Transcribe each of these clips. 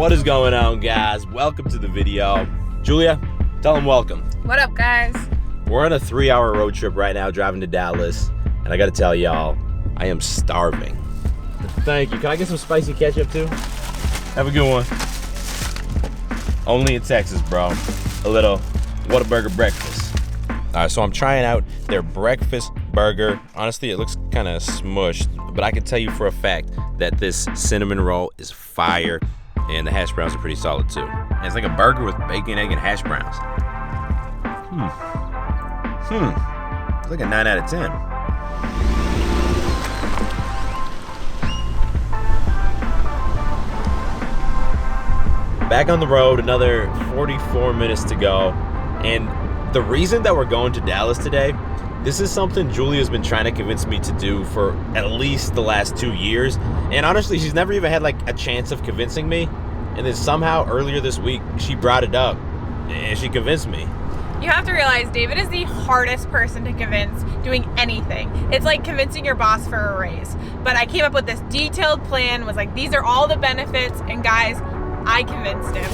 What is going on, guys? Welcome to the video. Julia, tell them welcome. What up, guys? We're on a 3-hour road trip right now, driving to Dallas, and I gotta tell y'all, I am starving. Thank you. Can I get some spicy ketchup too? Have a good one. Only in Texas, bro. A little Whataburger breakfast. All right, so I'm trying out their breakfast burger. Honestly, it looks kind of smushed, but I can tell you for a fact that this cinnamon roll is fire, and the hash browns are pretty solid too. And it's like a burger with bacon, egg, and hash browns. It's like a 9 out of 10. Back on the road, another 44 minutes to go. And the reason that we're going to Dallas today, this is something Julia's been trying to convince me to do for at least the last 2 years. And honestly, she's never even had like a chance of convincing me. And then somehow earlier this week, she brought it up and she convinced me. You have to realize David is the hardest person to convince doing anything. It's like convincing your boss for a raise. But I came up with this detailed plan, was like, these are all the benefits, and guys, I convinced him.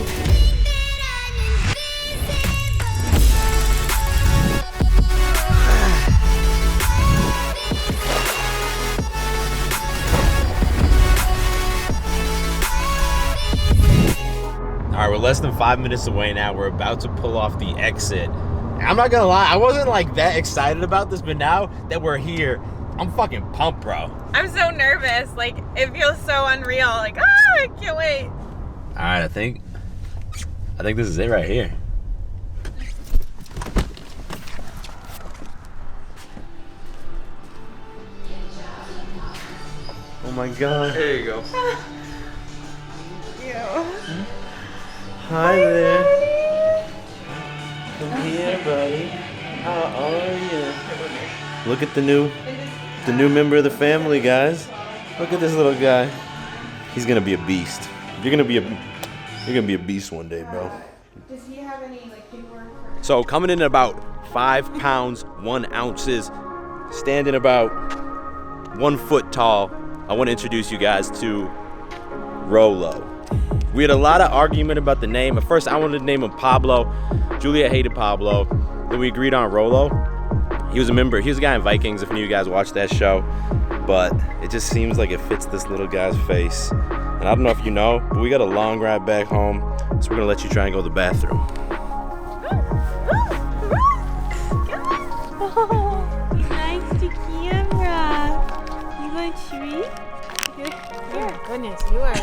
All right, we're less than 5 minutes away now. We're about to pull off the exit. I'm not gonna lie, I wasn't like that excited about this, but now that we're here, I'm fucking pumped, bro. I'm so nervous. Like, it feels so unreal. Like, I can't wait. All right, I think this is it right here. Oh my God. There you go. Hi there. Come here, buddy. How are you? Look at the new member of the family, guys. Look at this little guy. He's gonna be a beast. You're gonna be a beast one day, bro. Does he have any like paperwork? So coming in at about 5 pounds 1 ounces, standing about 1 foot tall, I want to introduce you guys to Rolo. We had a lot of argument about the name. At first, I wanted to name him Pablo. Julia hated Pablo. Then we agreed on Rolo. He was a member. He was a guy in Vikings, if any of you guys watched that show. But it just seems like it fits this little guy's face. And I don't know if you know, but we got a long ride back home. So we're going to let you try and go to the bathroom. Oh, nice to camera. You want treat? Oh, goodness, you are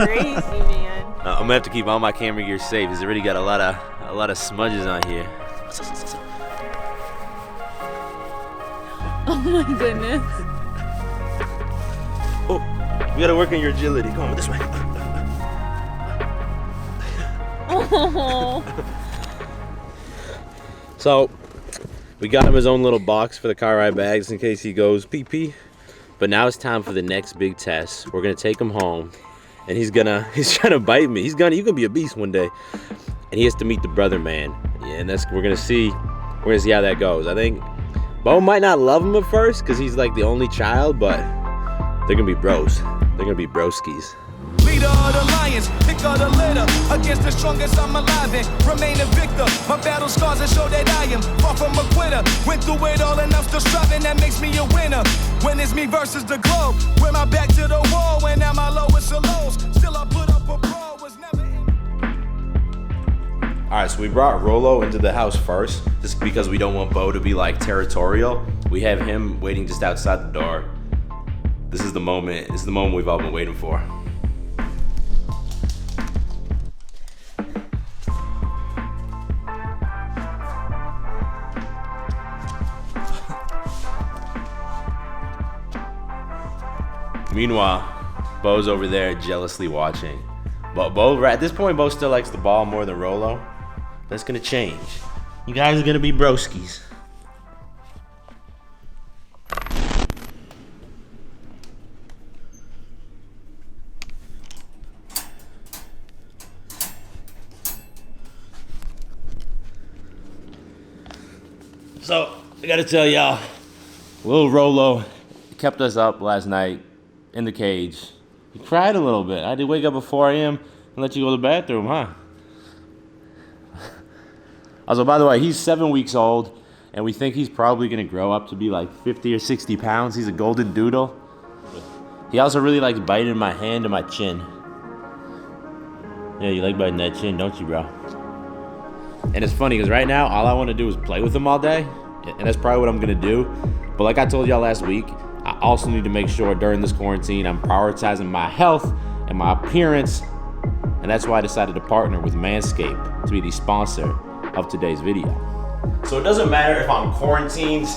crazy, man. I'm gonna have to keep all my camera gear safe. He's already got a lot of smudges on here. Oh my goodness. Oh, we gotta work on your agility. Come on, this way. Oh. So, we got him his own little box for the car ride bags in case he goes pee-pee. But now it's time for the next big test. We're gonna take him home, and he's trying to bite me. You're gonna be a beast one day, and he has to meet the brother man. Yeah, and we're gonna see how that goes. I think Bo might not love him at first because he's like the only child, but they're gonna be bros. They're gonna be broskies. Leader of the lions, pick of the litter. Against the strongest, I'm alive and remain a victor. My battle scars that show that I am far from a quitter. Went through it all enough to strive, and that makes me a winner. When it's me versus the globe, with my back to the wall, when at my lowest of lows, still I put up a brawl, was never in. All right, so we brought Rolo into the house first, just because we don't want Bo to be like territorial. We have him waiting just outside the door. This is the moment we've all been waiting for. Meanwhile, Bo's over there jealously watching. But Bo, at this point, Bo still likes the ball more than Rolo. That's gonna change. You guys are gonna be broskies. So, I gotta tell y'all, little Rolo kept us up last night in the cage. He cried a little bit. I had to wake up at 4 a.m. let you go to the bathroom, huh? Also, by the way, he's 7 weeks old, and we think he's probably gonna grow up to be like 50 or 60 pounds. He's a golden doodle. He also really likes biting my hand and my chin. Yeah, you like biting that chin, don't you, bro? And it's funny, because right now, all I want to do is play with him all day, and that's probably what I'm gonna do. But like I told y'all last week, I also need to make sure during this quarantine I'm prioritizing my health and my appearance, and that's why I decided to partner with Manscaped to be the sponsor of today's video. So it doesn't matter if I'm quarantined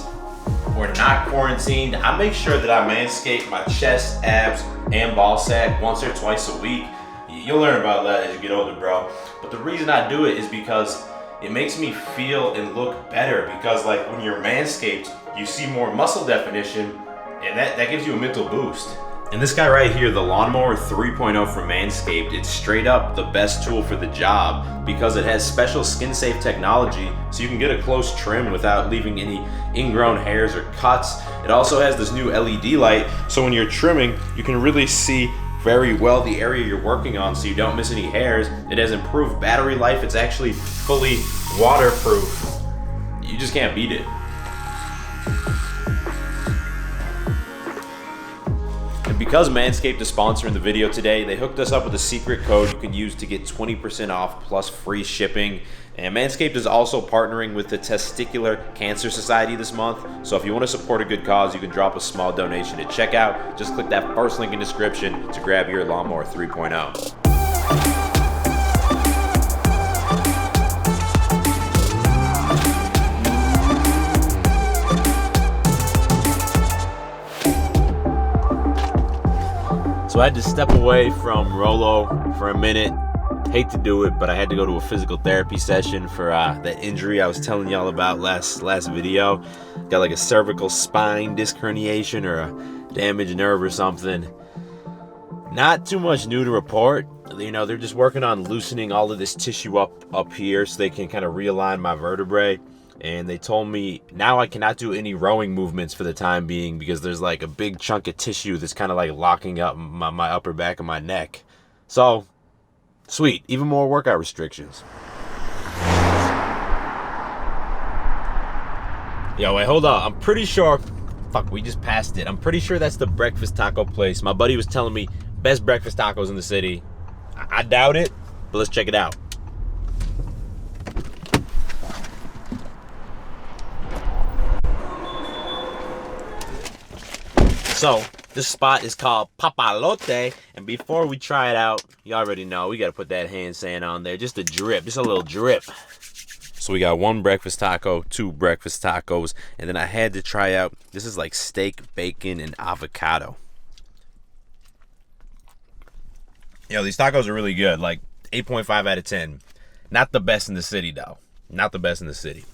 or not quarantined, I make sure that I manscape my chest, abs, and ball sack once or twice a week. You'll learn about that as you get older, bro. But the reason I do it is because it makes me feel and look better, because like when you're manscaped, you see more muscle definition, and that gives you a mental boost. And this guy right here, the Lawnmower 3.0 from Manscaped, it's straight up the best tool for the job because it has special skin-safe technology, so you can get a close trim without leaving any ingrown hairs or cuts. It also has this new LED light, so when you're trimming, you can really see very well the area you're working on so you don't miss any hairs. It has improved battery life. It's actually fully waterproof. You just can't beat it. And because Manscaped is sponsoring the video today, they hooked us up with a secret code you can use to get 20% off plus free shipping. And Manscaped is also partnering with the Testicular Cancer Society this month. So if you want to support a good cause, you can drop a small donation at checkout. Just click that first link in the description to grab your Lawnmower 3.0. So I had to step away from Rolo for a minute. Hate to do it, but I had to go to a physical therapy session for that injury I was telling y'all about last video. Got like a cervical spine disc herniation or a damaged nerve or something. Not too much new to report. You know, they're just working on loosening all of this tissue up here so they can kind of realign my vertebrae. And they told me now I cannot do any rowing movements for the time being because there's like a big chunk of tissue that's kind of like locking up my upper back and my neck. So, sweet, even more workout restrictions. Yo, wait, hold on. I'm pretty sure, fuck, we just passed it. I'm pretty sure that's the breakfast taco place. My buddy was telling me best breakfast tacos in the city. I doubt it, but let's check it out. So, this spot is called Papalote, and before we try it out, you already know, we gotta put that hand sand on there, just a drip, just a little drip. So we got one breakfast taco, two breakfast tacos, and then I had to try out, this is like steak, bacon, and avocado. Yo, these tacos are really good, like 8.5 out of 10. Not the best in the city, though. Not the best in the city.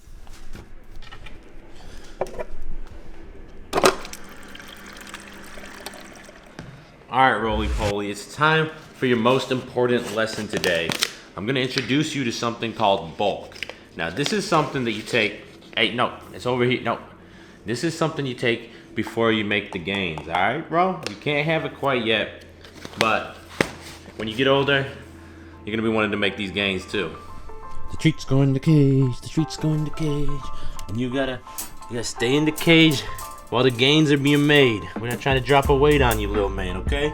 Alright, roly-poly, it's time for your most important lesson today. I'm going to introduce you to something called bulk. Now, this is something that you take... Hey, no, it's over here. No. This is something you take before you make the gains, alright, bro? You can't have it quite yet, but when you get older, you're going to be wanting to make these gains, too. The treats go in the cage, the treats go in the cage, and you gotta stay in the cage while the gains are being made. We're not trying to drop a weight on you, little man, okay?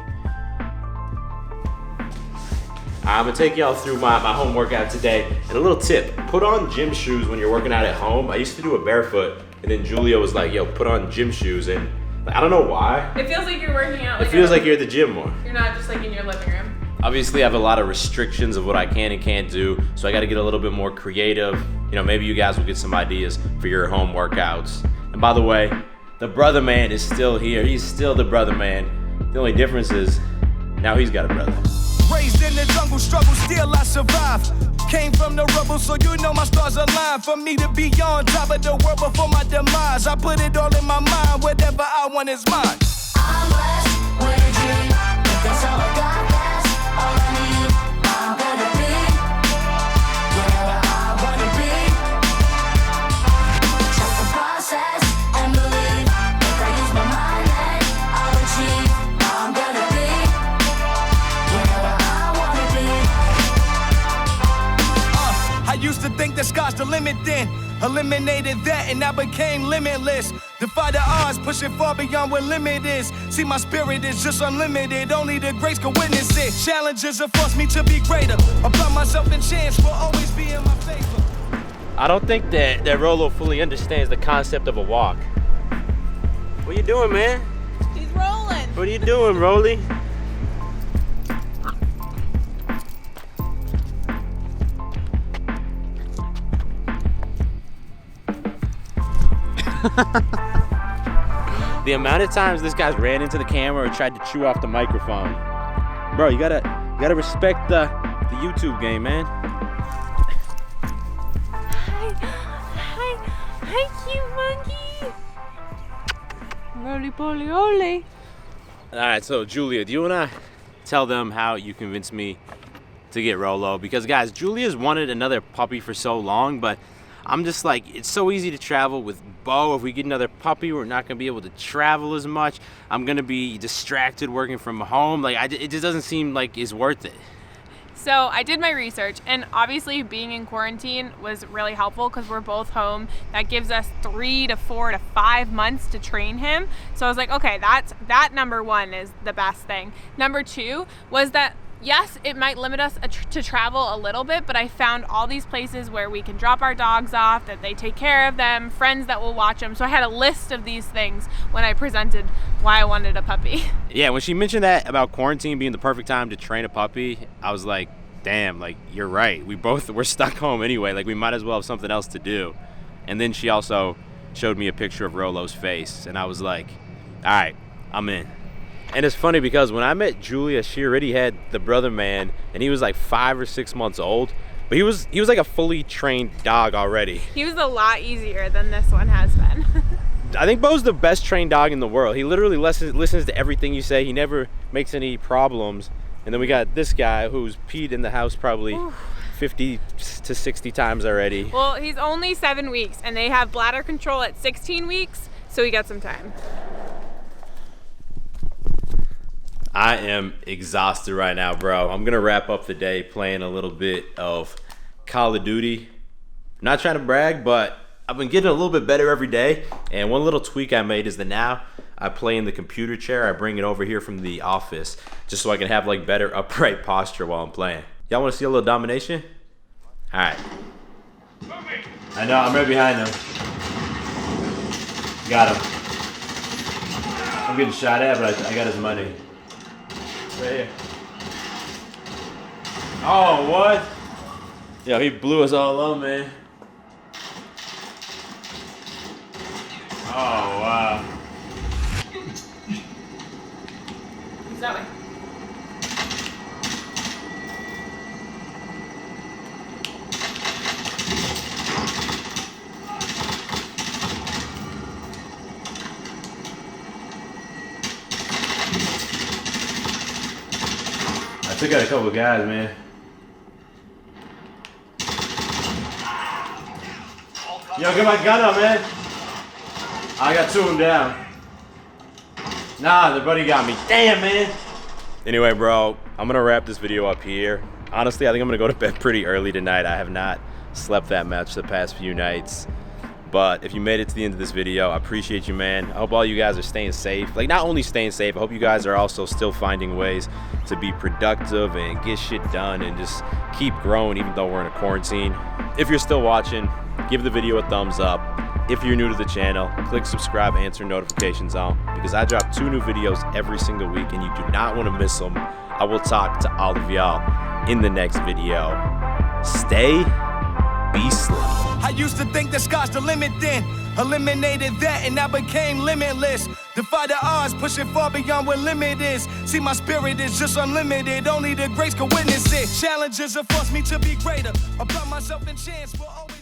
I'm gonna take y'all through my home workout today. And a little tip, put on gym shoes when you're working out at home. I used to do it barefoot, and then Julia was like, yo, put on gym shoes. And I don't know why. It feels like you're working out. It feels like you're at the gym more. You're not just like in your living room. Obviously, I have a lot of restrictions of what I can and can't do, so I gotta get a little bit more creative. You know, maybe you guys will get some ideas for your home workouts. And by the way, the brother man is still here. He's still the brother man. The only difference is now he's got a brother. Raised in the jungle, struggle, still I survive. Came from the rubble, so you know my stars align. For me to be on top of the world before my demise, I put it all in my mind. Whatever I want is mine. I'm blessed with a dream. If that's all I got, that's all I need. I'm gonna be wherever I wanna be. Trust the process and believe. If I use my mind, then I'll achieve. I'm gonna be wherever I wanna be. sky's the limit then. Eliminated that and I became limitless. Defy the odds, pushing far beyond what limit is. See, my spirit is just unlimited, only the greats can witness it. Challenges have forced me to be greater. Apply myself and chance will always be in my favor. I don't think that Rolo fully understands the concept of a walk. What you doing, man? He's rolling. What are you doing, Rolly? The amount of times this guy's ran into the camera or tried to chew off the microphone. Bro, you gotta respect the YouTube game, man. Hi, cute monkey. Roly poly oly. All right, so Julia, do you wanna tell them how you convinced me to get Rolo? Because guys, Julia's wanted another puppy for so long, but I'm just like, it's so easy to travel with Bo. If we get another puppy, we're not gonna be able to travel as much. I'm gonna be distracted working from home. Like, it just doesn't seem like it's worth it. So I did my research, and obviously being in quarantine was really helpful because we're both home. That gives us 3 to 4 to 5 months to train him. So I was like, okay, that number one is the best thing. Number two was that, yes, it might limit us to travel a little bit, but I found all these places where we can drop our dogs off, that they take care of them, friends that will watch them. So I had a list of these things when I presented why I wanted a puppy. Yeah, when she mentioned that about quarantine being the perfect time to train a puppy, I was like, damn, like, you're right. We're stuck home anyway. Like, we might as well have something else to do. And then she also showed me a picture of Rolo's face, and I was like, all right, I'm in. And it's funny because when I met Julia, she already had the brother man, and he was like 5 or 6 months old. But he was like a fully trained dog already. He was a lot easier than this one has been. I think Bo's the best trained dog in the world. He literally listens to everything you say. He never makes any problems. And then we got this guy who's peed in the house probably 50 to 60 times already. Well, he's only 7 weeks, and they have bladder control at 16 weeks, so we got some time. I am exhausted right now, bro. I'm gonna wrap up the day playing a little bit of Call of Duty. I'm not trying to brag, but I've been getting a little bit better every day. And one little tweak I made is that now I play in the computer chair. I bring it over here from the office just so I can have like better upright posture while I'm playing. Y'all wanna see a little domination? All right. I know, I'm right behind him. Got him. I'm getting shot at, but I got his money. Right here. Oh, what? Yo, he blew us all up, man. Oh, wow. He's that way. I took out a couple of guys, man. Yo, get my gun up, man. I got 2 of them down. Nah, the buddy got me. Damn, man. Anyway, bro, I'm gonna wrap this video up here. Honestly, I think I'm gonna go to bed pretty early tonight. I have not slept that much the past few nights. But if you made it to the end of this video, I appreciate you, man. I hope all you guys are staying safe. Like, not only staying safe, I hope you guys are also still finding ways to be productive and get shit done and just keep growing even though we're in a quarantine. If you're still watching, give the video a thumbs up. If you're new to the channel, click subscribe and turn notifications on because I drop 2 new videos every single week and you do not want to miss them. I will talk to all of y'all in the next video. Stay beastly. I used to think the sky's the limit then. Eliminated that and I became limitless. Defy the odds, pushing far beyond what limit is. See, my spirit is just unlimited, only the greats can witness it. Challenges have forced me to be greater. Apply myself and chance will always